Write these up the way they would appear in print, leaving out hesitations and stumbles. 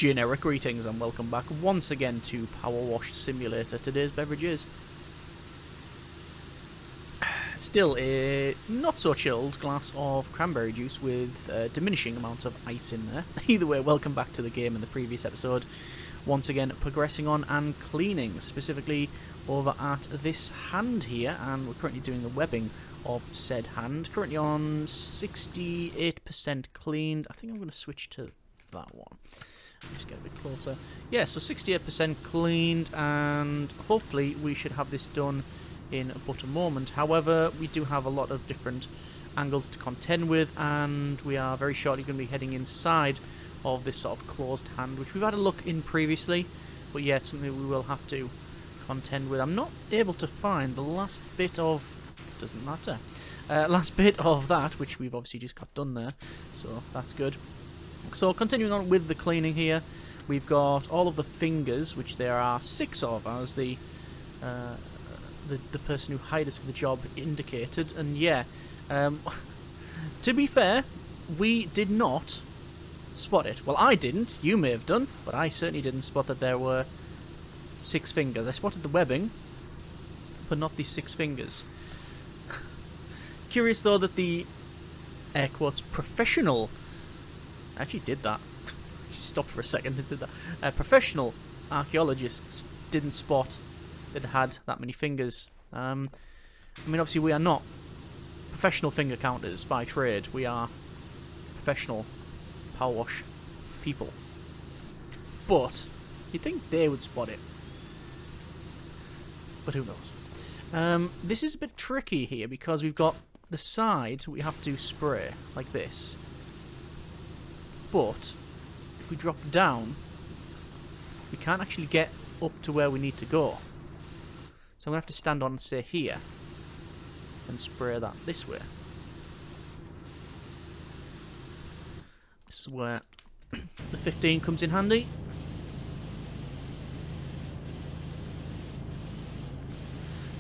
Generic greetings and welcome back once again to PowerWash Simulator. Today's beverage is still a not so chilled glass of cranberry juice with diminishing amounts of ice in there. Either way, welcome back to the game. In the previous episode, once again progressing on and cleaning, specifically over at this hand here, and we're currently doing the webbing of said hand. Currently on 68% cleaned. I think I'm going to switch to that one. Just get a bit closer. Yeah, so 68% cleaned, and hopefully we should have this done in but a moment. However, we do have a lot of different angles to contend with, and we are very shortly going to be heading inside of this sort of closed hand, which we've had a look in previously, but yeah, it's something we will have to contend with. I'm not able to find the last bit of... doesn't matter. Last bit of that, which we've obviously just got done there, so that's good. So continuing on with the cleaning here, we've got all of the fingers, which there are 6 of, as the person who hired us for the job indicated. And yeah, to be fair, we did not spot it. Well, I didn't. You may have done, but I certainly didn't spot that there were 6 fingers. I spotted the webbing, but not the 6 fingers. Curious though that the air quotes professional actually did that. She stopped for a second and did that. Professional archaeologists didn't spot that it had that many fingers. I mean, obviously we are not professional finger counters by trade. We are professional power wash people. But you'd think they would spot it. But who knows? This is a bit tricky here because we've got the side we have to spray like this. But if we drop down, we can't actually get up to where we need to go. So I'm going to have to stand on, say, here, and spray that this way. This is where the 15 comes in handy.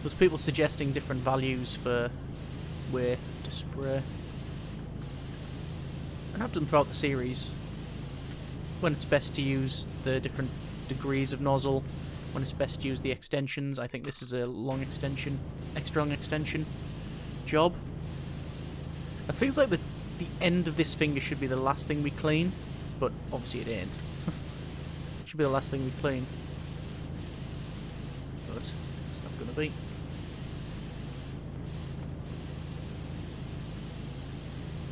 There's people suggesting different values for where to spray. And I've done throughout the series when it's best to use the different degrees of nozzle, when it's best to use the extensions. I think this is a long extension, extra long extension job. It feels like the end of this finger should be the last thing we clean, but obviously it ain't. It should be the last thing we clean, but it's not going to be.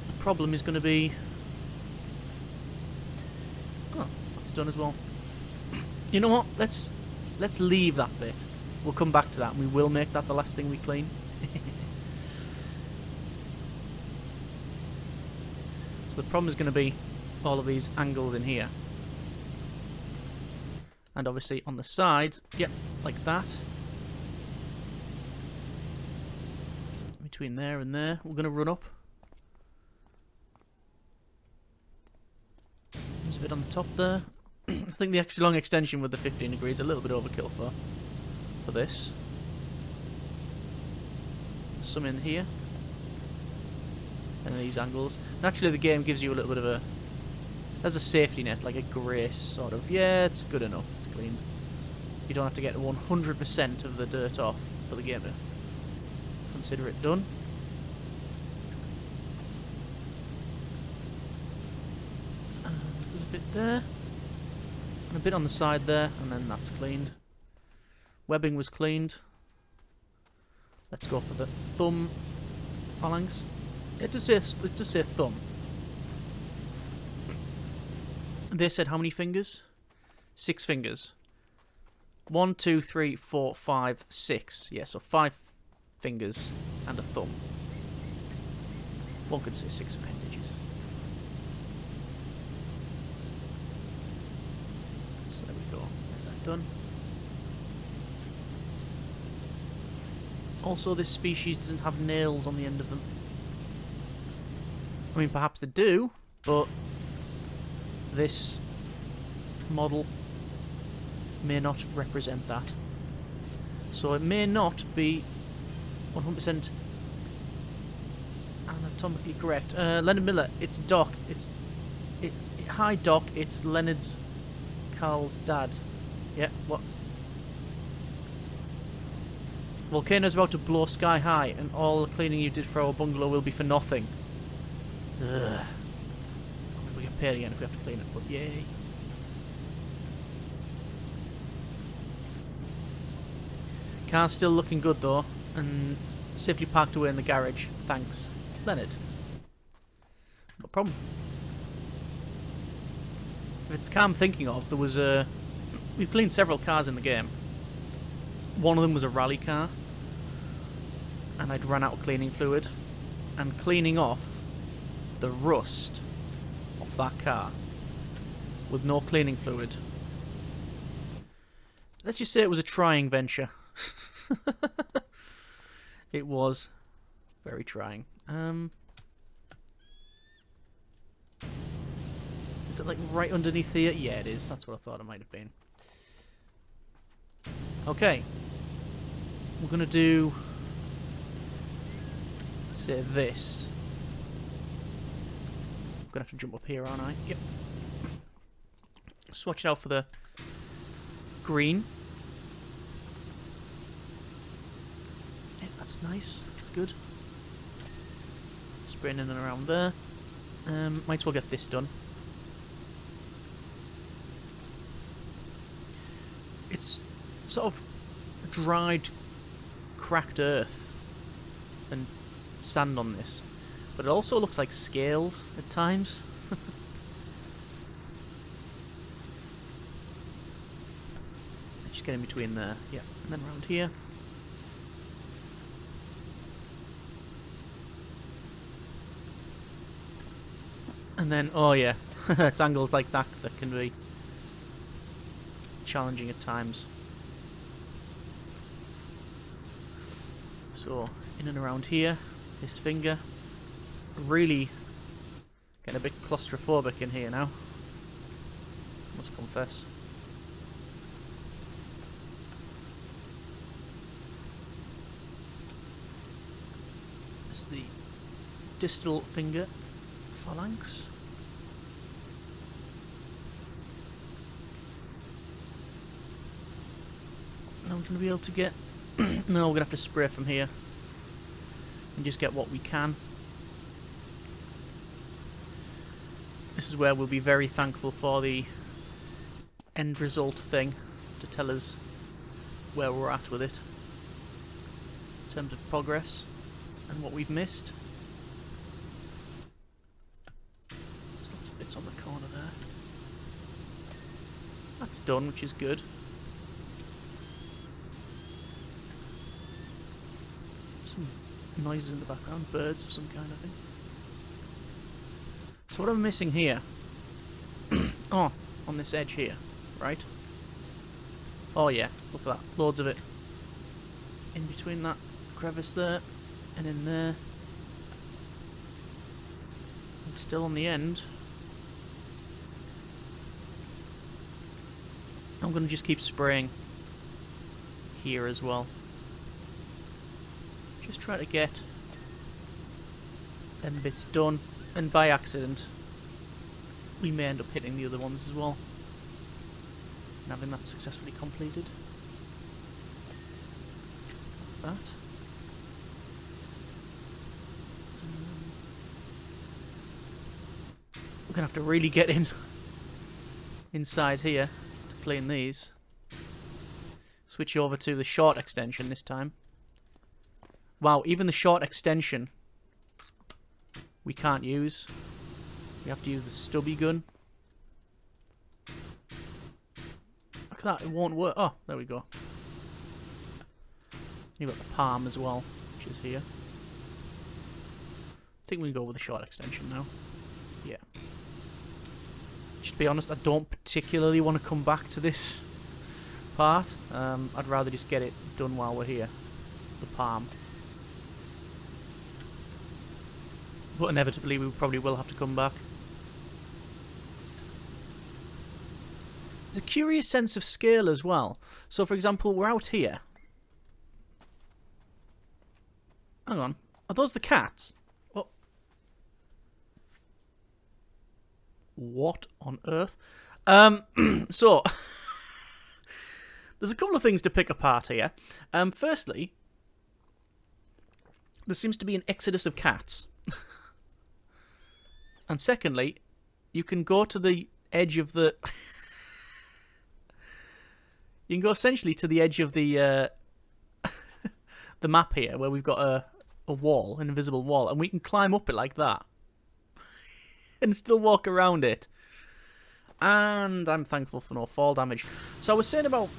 The problem is going to be... oh, that's done as well. You know what? Let's leave that bit. We'll come back to that, and we will make that the last thing we clean. So the problem is going to be all of these angles in here, and obviously on the sides. Yep, like that. Between there and there, we're going to run up. There's a bit on the top there. I think the extra long extension with the 15 degrees is a little bit overkill for this. There's some in here. And these angles. Naturally the game gives you a little bit of a... there's a safety net, like a grace sort of. Yeah, it's good enough. It's cleaned. You don't have to get 100% of the dirt off for the game to consider it done. There's a bit there. And a bit on the side there, and then that's cleaned. Webbing was cleaned. Let's go for the thumb phalanx. It does say thumb. They said how many fingers? 6 fingers. 1, 2, 3, 4, 5, 6. Yeah, so 5 fingers and a thumb. One could say 6 appendages. So there we go. Is that done? Also, this species doesn't have nails on the end of them. I mean, perhaps they do, but this model may not represent that. So it may not be 100% anatomically correct. Leonard Miller, it's Doc. Hi Doc, it's Leonard's Carl's dad. Yeah, what? Volcano's about to blow sky high, and all the cleaning you did for our bungalow will be for nothing. Ugh. We get paid again if we have to clean it, but yay. Car's still looking good though, and safely parked away in the garage. Thanks, Leonard. No problem. If it's the car I'm thinking of, there was a... We've cleaned several cars in the game. One of them was a rally car, and I'd run out of cleaning fluid, and cleaning off the rust of that car with no cleaning fluid. Let's just say it was a trying venture. It was very trying. Is it like right underneath here? Yeah, it is. That's what I thought it might have been. Okay. We're going to do, say, this. I'm going to have to jump up here, aren't I? Yep. Swatch it out for the green. Yeah, that's nice. That's good. Spraying in and around there. Might as well get this done. It's sort of dried, cracked earth and sand on this, but it also looks like scales at times. Just get in between there, yeah, and then around here. And then, oh yeah, it's angles like that that can be challenging at times. So, in and around here, this finger, really getting a bit claustrophobic in here now, must confess. This is the distal finger phalanx. I'm going to be able to get... No, we're going to have to spray from here and just get what we can. This is where we'll be very thankful for the end result thing to tell us where we're at with it in terms of progress and what we've missed. There's lots of bits on the corner there. That's done, which is good. Some noises in the background, birds of some kind, I think. So what am I missing here? Oh, on this edge here, right? Oh yeah, look at that, loads of it. In between that crevice there, and in there. And still on the end. I'm going to just keep spraying here as well. Just try to get them bits done, and by accident we may end up hitting the other ones as well and having that successfully completed. Like that. We're gonna have to really get inside here to clean these. Switch over to the short extension this time. Wow, even the short extension we can't use. We have to use the stubby gun. Look at that, it won't work. Oh, there we go. You've got the palm as well, which is here. I think we can go with the short extension now. Yeah. To be honest, I don't particularly want to come back to this part. I'd rather just get it done while we're here. The palm. But inevitably we probably will have to come back. There's a curious sense of scale as well. So for example, we're out here. Hang on. Are those the cats? Oh. What on earth? So, there's a couple of things to pick apart here. Firstly, there seems to be an exodus of cats. And secondly, you can go to the edge of the... you can go essentially to the edge of the the map here, where we've got a wall, an invisible wall, and we can climb up it like that. And still walk around it. And I'm thankful for no fall damage. So I was saying about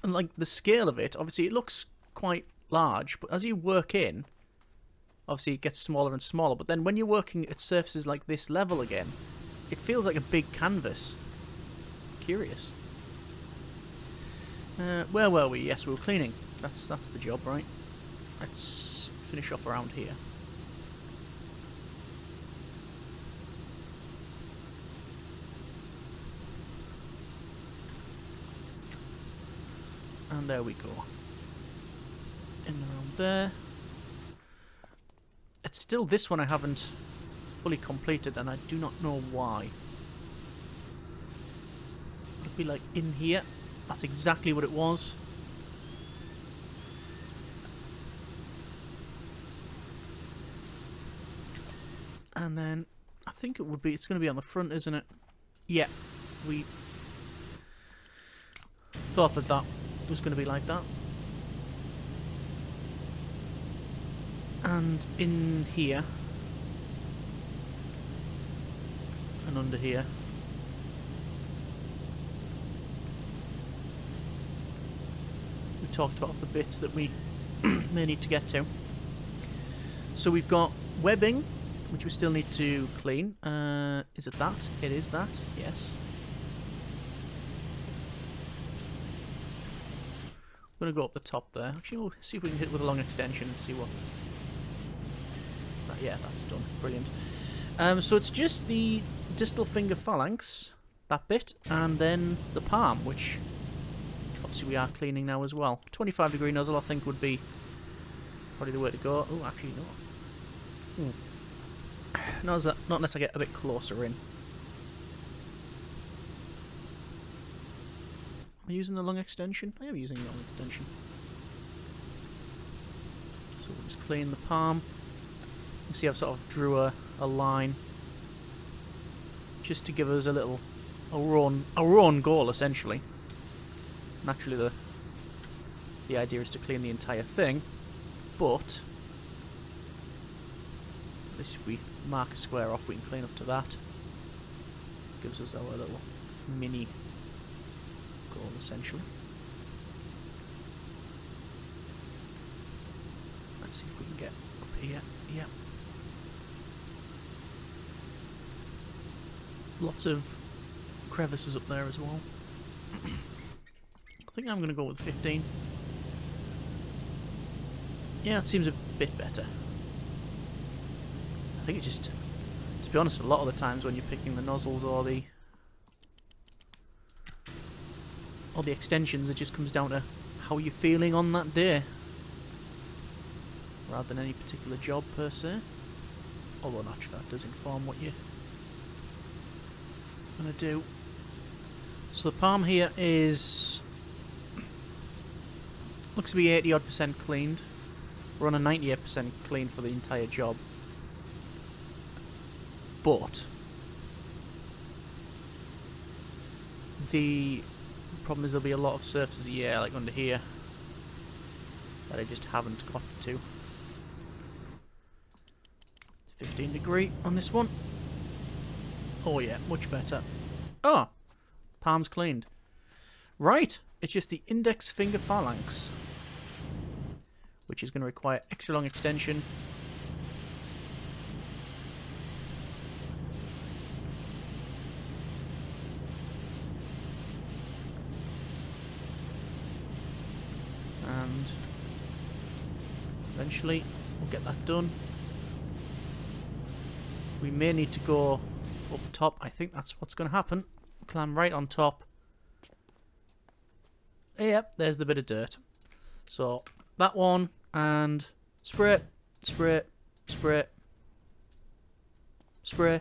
like the scale of it. Obviously it looks quite large, but as you work in, obviously it gets smaller and smaller. But then when you're working at surfaces like this level again, it feels like a big canvas. Curious. Where were we? Yes, we were cleaning. That's the job, right? Let's finish off around here. And there we go. In around there. It's still this one I haven't fully completed, and I do not know why. It'll be like in here. That's exactly what it was. And then I think it would be, it's going to be on the front, isn't it? Yeah, we thought that that was going to be like that. And in here and under here we talked about the bits that we may need to get to. So we've got webbing, which we still need to clean. Is it that? It is that, yes. I'm going to go up the top there. Actually, we'll see if we can hit it with a long extension and see what... yeah, that's done. Brilliant. So it's just the distal finger phalanx, that bit, and then the palm, which obviously we are cleaning now as well. 25 degree nozzle I think would be probably the way to go. Oh, actually no. Not unless I get a bit closer in. Am I using the long extension? I am using the long extension. So we'll just clean the palm. You can see I've sort of drew a line just to give us a our own goal essentially. Naturally the idea is to clean the entire thing, but at least if we mark a square off we can clean up to that. Gives us our little mini goal essentially. Let's see if we can get up here. Yeah. Lots of crevices up there as well. I think I'm going to go with 15. Yeah, it seems a bit better. I think it just, to be honest, a lot of the times when you're picking the nozzles or the extensions, it just comes down to how you're feeling on that day, rather than any particular job per se. Although naturally that does inform what you're going to do. So the palm here is, looks to be 80% cleaned. We're on a 98% clean for the entire job. But the problem is there'll be a lot of surfaces, yeah, like under here, that I just haven't got to. 15 degree on this one. Oh yeah, much better. Oh, palm's cleaned. Right, it's just the index finger phalanx, which is going to require extra long extension. And eventually we'll get that done. We may need to go up top. I think that's what's going to happen. Climb right on top. Yep, there's the bit of dirt. So that one, and spray, spray, spray, spray.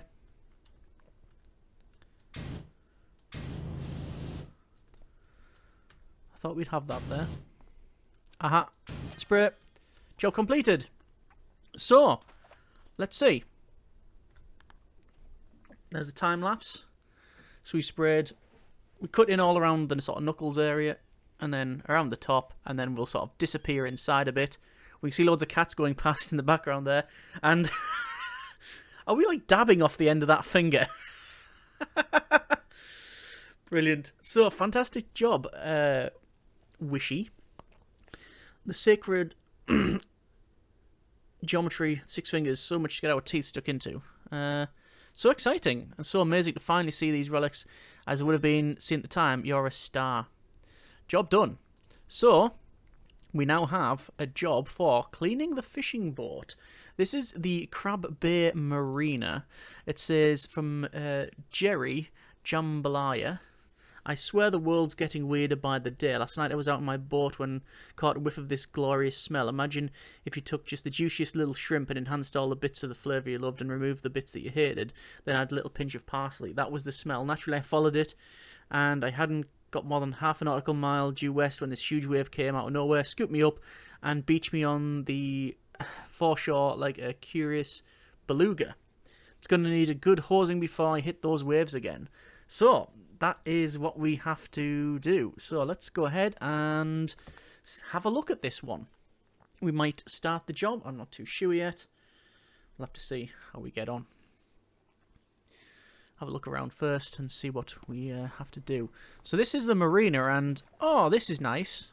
thought we'd have that there. Aha. Spray. Job completed. So, let's see. There's a time lapse. So we cut in all around the sort of knuckles area, and then around the top, and then we'll sort of disappear inside a bit. We can see loads of cats going past in the background there, and are we like dabbing off the end of that finger? Brilliant. So, fantastic job, Wishy. The sacred geometry, 6 fingers, so much to get our teeth stuck into. So exciting and so amazing to finally see these relics as it would have been seen at the time. You're a star. Job done. So, we now have a job for cleaning the fishing boat. This is the Crab Bay Marina. It says from Jerry Jambalaya. I swear the world's getting weirder by the day. Last night I was out on my boat when caught a whiff of this glorious smell. Imagine if you took just the juiciest little shrimp and enhanced all the bits of the flavour you loved and removed the bits that you hated, then add a little pinch of parsley. That was the smell. Naturally I followed it, and I hadn't got more than half a nautical mile due west when this huge wave came out of nowhere, scooped me up and beached me on the foreshore like a curious beluga. It's going to need a good hosing before I hit those waves again. So, that is what we have to do. So let's go ahead and have a look at this one. We might start the job. I'm not too sure yet. We'll have to see how we get on. Have a look around first and see what we have to do. So this is the marina, and oh, this is nice.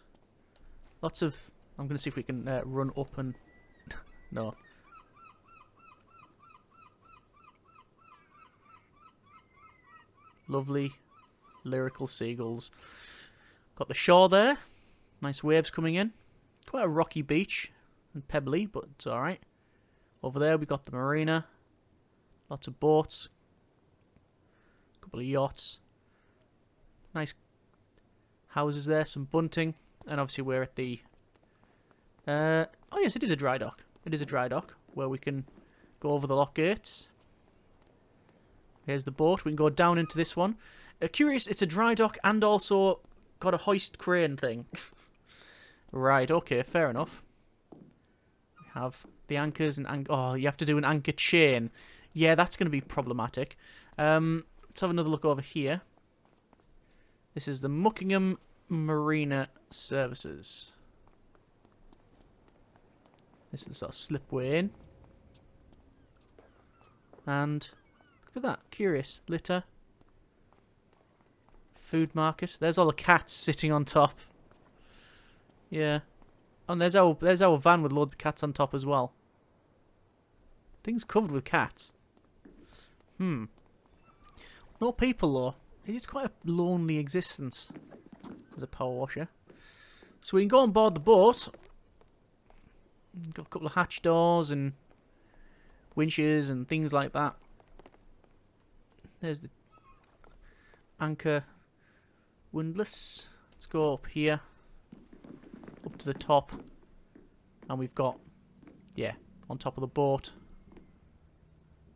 Lots of... I'm going to see if we can run up and... no. Lovely lyrical seagulls. Got the shore there. Nice waves coming in. Quite a rocky beach and pebbly, but it's alright. Over there we got the marina. Lots of boats. A couple of yachts. Nice houses there, some bunting. And obviously we're at the... oh yes, it is a dry dock. It is a dry dock where we can go over the lock gates. Here's the boat. We can go down into this one. Curious, it's a dry dock and also got a hoist crane thing. Right, okay, fair enough. We have the anchors and... oh, you have to do an anchor chain. Yeah, that's going to be problematic. Let's have another look over here. This is the Muckingham Marina Services. This is a sort of slipway in. And look at that, curious. Litter. Food market. There's all the cats sitting on top. Yeah. And there's our van with loads of cats on top as well. Things covered with cats. No people though. It is quite a lonely existence as a power washer. So we can go on board the boat. Got a couple of hatch doors and winches and things like that. There's the anchor windlass. Let's go up here, up to the top, and we've got, yeah, on top of the boat.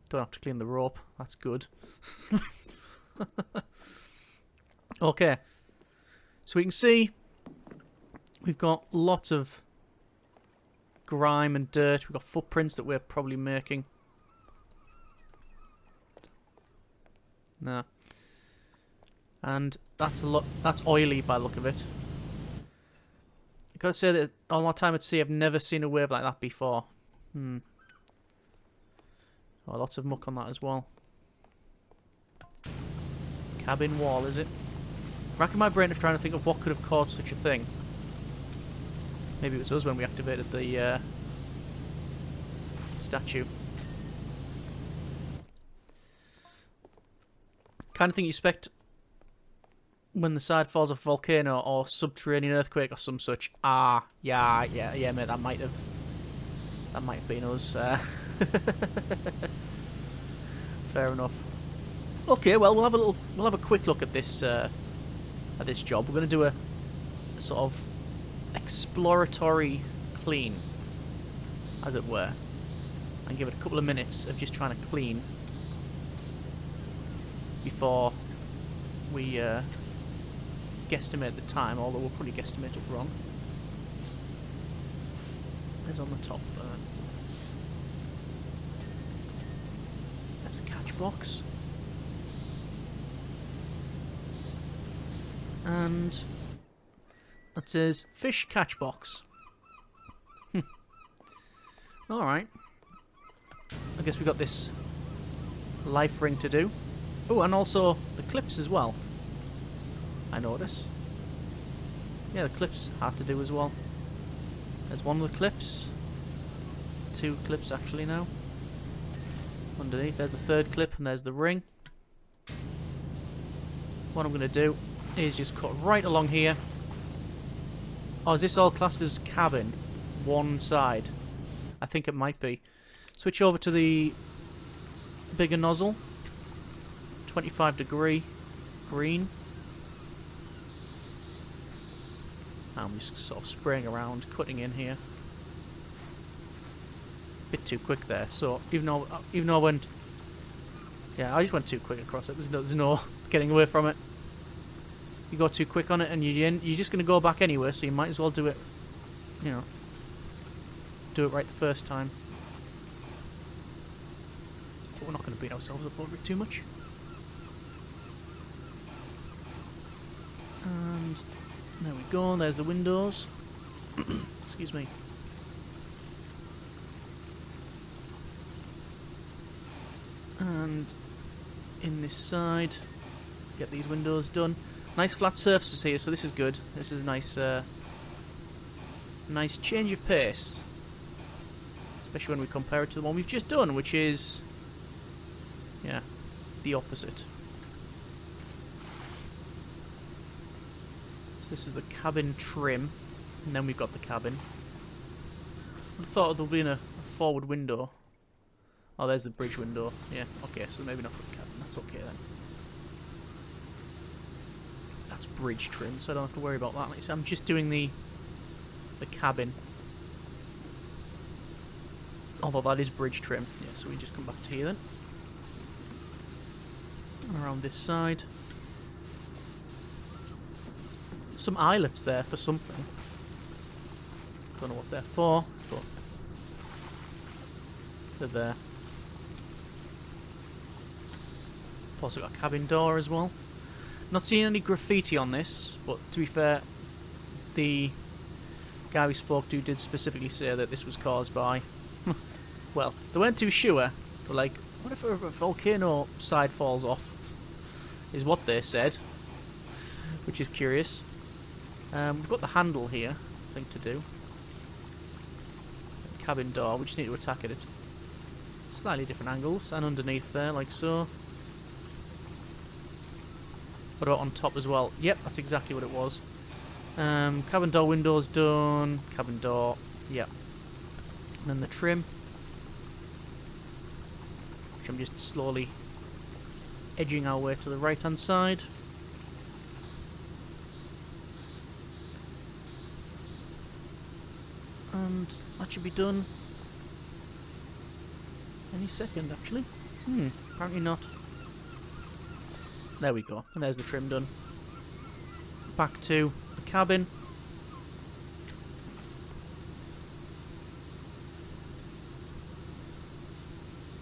Don't have to clean the rope. That's good. Okay, so we can see we've got lots of grime and dirt. We've got footprints that we're probably making. No. And that's a lot. That's oily by the look of it. I've got to say that all my time at sea, I've never seen a wave like that before. Oh, lots of muck on that as well. Cabin wall, is it? Racking my brain of trying to think of what could have caused such a thing. Maybe it was us when we activated the statue. Kind of thing you expect when the side falls off a volcano or subterranean earthquake or some such. Ah, yeah, mate, that might have been us. Fair enough. Okay, well, we'll have a quick look at this job. We're going to do a sort of exploratory clean, as it were, and give it a couple of minutes of just trying to clean before we guesstimate the time, although we'll probably guesstimate it wrong. There's on the top there. That's the catch box. And that says fish catch box. Alright. I guess we got this life ring to do. Oh, and also the clips as well. I notice. Yeah, the clips hard to do as well. There's one of the clips. 2 clips actually now. Underneath, there's the 3rd clip, and there's the ring. What I'm going to do is just cut right along here. Oh, is this all classed as cabin? One side. I think it might be. Switch over to the bigger nozzle. 25° green. I'm just sort of spraying around, cutting in here. Bit too quick there. So even though I went, yeah, I just went too quick across it. There's no getting away from it. You go too quick on it, and you're just going to go back anyway. So you might as well do it, you know, do it right the first time. But we're not going to beat ourselves up over it too much. And there we go, there's the windows. Excuse me. And in this side, get these windows done. Nice flat surfaces here, so this is good. This is a nice, nice change of pace. Especially when we compare it to the one we've just done, which is, yeah, the opposite. This is the cabin trim, and then we've got the cabin. I thought there would be a forward window. Oh, there's the bridge window. Yeah, okay, so maybe not for the cabin. That's okay then. That's bridge trim, so I don't have to worry about that. Like I said, I'm just doing the cabin. Although that is bridge trim. Yeah, so we just come back to here then. And around this side. Some eyelets there for something. Don't know what they're for, but they're there. Also got a cabin door as well. Not seeing any graffiti on this, but to be fair, the guy we spoke to did specifically say that this was caused by... well, they weren't too sure, but like, what if a volcano side falls off? Is what they said, which is curious. We've got the handle here, thing to do. Cabin door, we just need to attack it at slightly different angles, and underneath there, like so. What about on top as well? Yep, that's exactly what it was. Cabin door windows done, cabin door, yep. And then the trim, which I'm just slowly edging our way to the right hand side. And that should be done any second, actually. Apparently not. There we go. And there's the trim done. Back to the cabin.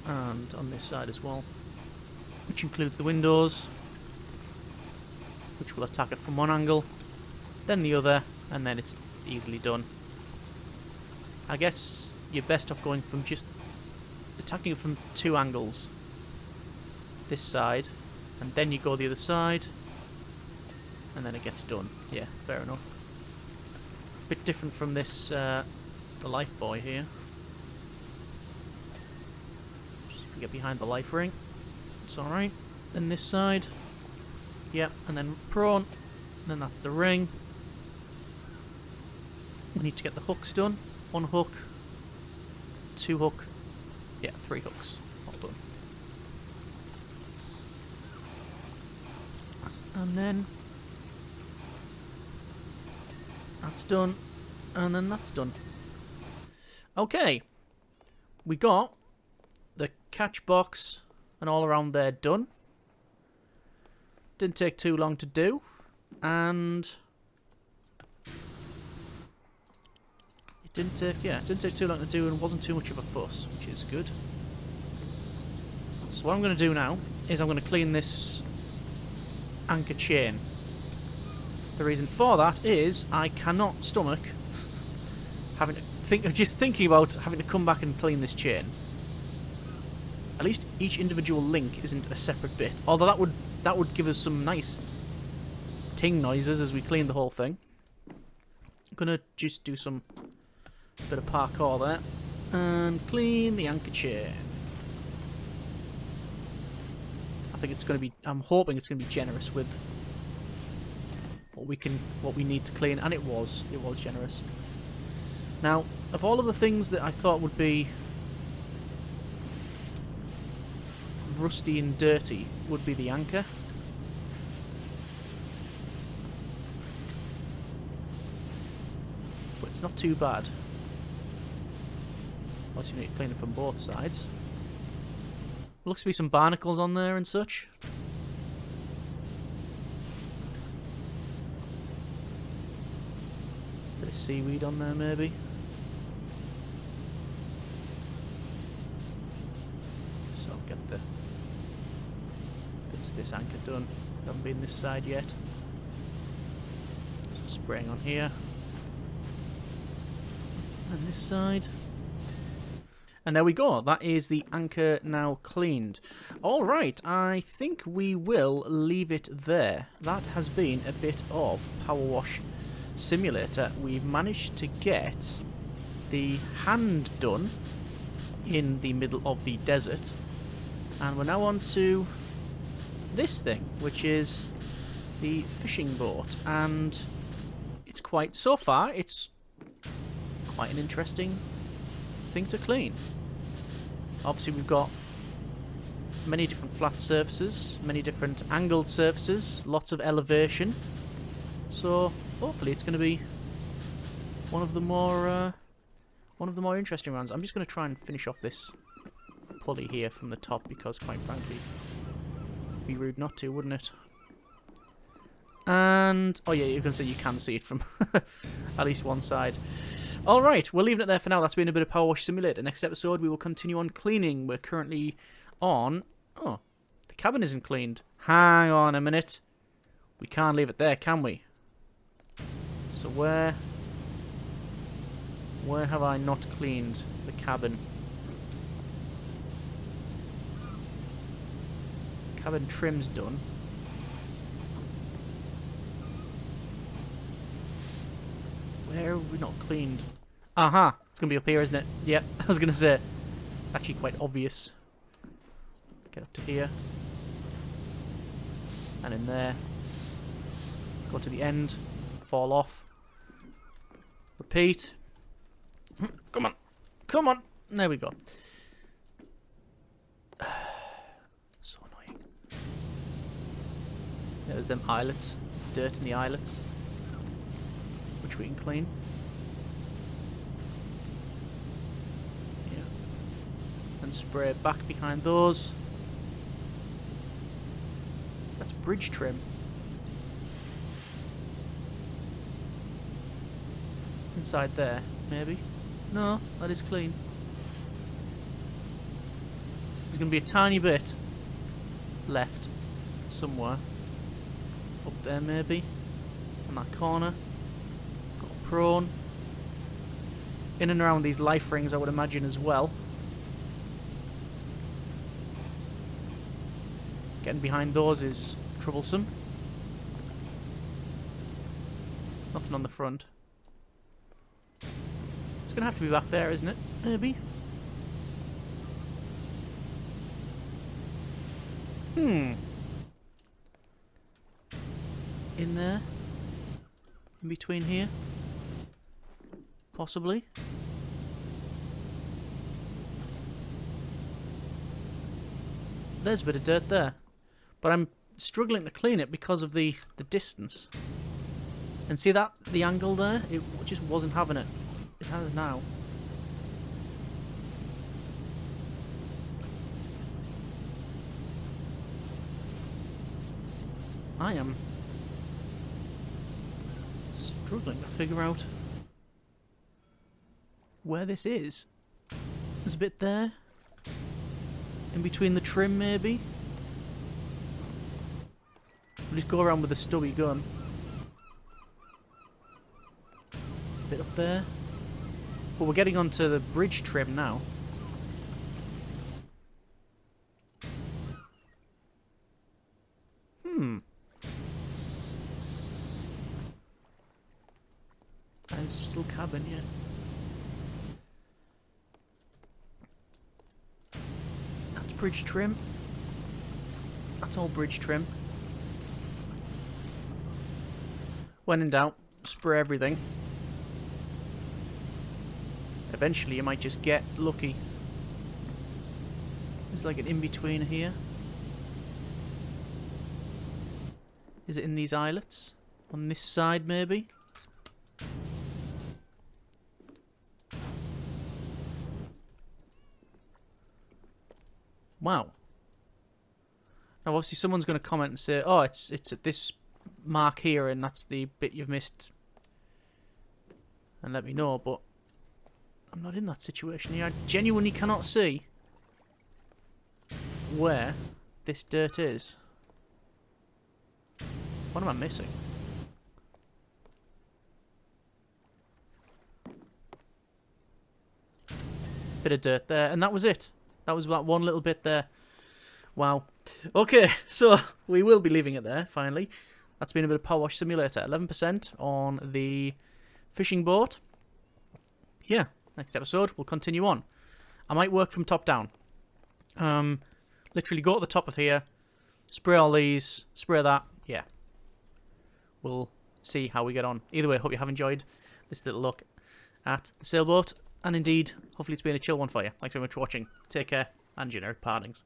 And on this side as well. Which includes the windows. Which will attack it from one angle. Then the other. And then it's easily done. I guess you're best off going from just attacking it from 2 angles. This side, and then you go the other side, and then it gets done. Yeah, fair enough. Bit different from this, the life buoy here. Just get behind the life ring. It's alright. Then this side. Yep, and then prone. And then that's the ring. We need to get the hooks done. 1 hook, 2 hook, yeah, 3 hooks, all done. And then that's done, and then that's done. Okay, we got the catch box and all around there done. Didn't take too long to do. and it didn't take too long to do, and wasn't too much of a fuss, which is good. So what I'm going to do now is I'm going to clean this anchor chain. The reason for that is I cannot stomach having to thinking about having to come back and clean this chain. At least each individual link isn't a separate bit. Although that would give us some nice ting noises as we clean the whole thing. I'm gonna just do some bit of parkour there and clean the anchor chain. I think it's gonna be. I'm hoping it's gonna be generous with what we need to clean, and it was generous. Now, of all of the things that I thought would be rusty and dirty, would be the anchor. But it's not too bad. Unless you need to clean it from both sides. Looks to be some barnacles on there and such. Bit of seaweed on there maybe. So I'll get the bits of this anchor done. Haven't been this side yet. So spraying on here. And this side. And there we go, that is the anchor now cleaned. Alright, I think we will leave it there. That has been a bit of PowerWash Simulator. We've managed to get the hand done in the middle of the desert. And we're now on to this thing, which is the fishing boat. And it's quite, so far, it's quite an interesting thing to clean. Obviously we've got many different flat surfaces, many different angled surfaces, lots of elevation. So hopefully it's going to be one of the more interesting rounds. I'm just going to try and finish off this pulley here from the top because, quite frankly, it'd be rude not to, wouldn't it? And oh yeah, you can see it from at least one side. Alright, we're leaving it there for now. That's been a bit of PowerWash Simulator. Next episode, we will continue on cleaning. We're currently on... Oh, the cabin isn't cleaned. Hang on a minute. We can't leave it there, can we? So where have I not cleaned the cabin? Cabin trim's done. Where have we not cleaned? Aha! It's going to be up here, isn't it? Yep, I was going to say. Actually quite obvious. Get up to here. And in there. Go to the end. Fall off. Repeat. Come on. Come on. There we go. So annoying. There's them eyelets. Dirt in the eyelets. Which we can clean. Yeah. And spray it back behind those. That's bridge trim. Inside there, maybe? No, that is clean. There's going to be a tiny bit left somewhere. Up there, maybe. On that corner. Prone. In and around these life rings, I would imagine, as well. Getting behind those is troublesome. Nothing on the front. It's going to have to be back there, isn't it? Maybe. In there? In between here? Possibly. There's a bit of dirt there. But I'm struggling to clean it because of the distance. And see that? The angle there? It just wasn't having it. It has now. I am struggling to figure out where this is. There's a bit there. In between the trim, maybe? We'll just go around with a stubby gun. A bit up there. But we're getting onto the bridge trim now. There's still cabin, yeah. That's bridge trim. That's all bridge trim. When in doubt, spray everything. Eventually you might just get lucky. There's like an in-between here. Is it in these islets? On this side, maybe? Wow. Now, obviously, someone's going to comment and say, "Oh, it's at this mark here, and that's the bit you've missed." And let me know, but I'm not in that situation here. I genuinely cannot see where this dirt is. What am I missing? Bit of dirt there, and that was it. That was that one little bit there. Wow. Okay, so we will be leaving it there, finally. That's been a bit of PowerWash Simulator. 11% on the fishing boat. Yeah, next episode we'll continue on. I might work from top down. Literally go to the top of here, spray all these, spray that, yeah. We'll see how we get on. Either way, hope you have enjoyed this little look at the sailboat. And indeed, hopefully it's been a chill one for you. Thanks very much for watching. Take care, and generic partings.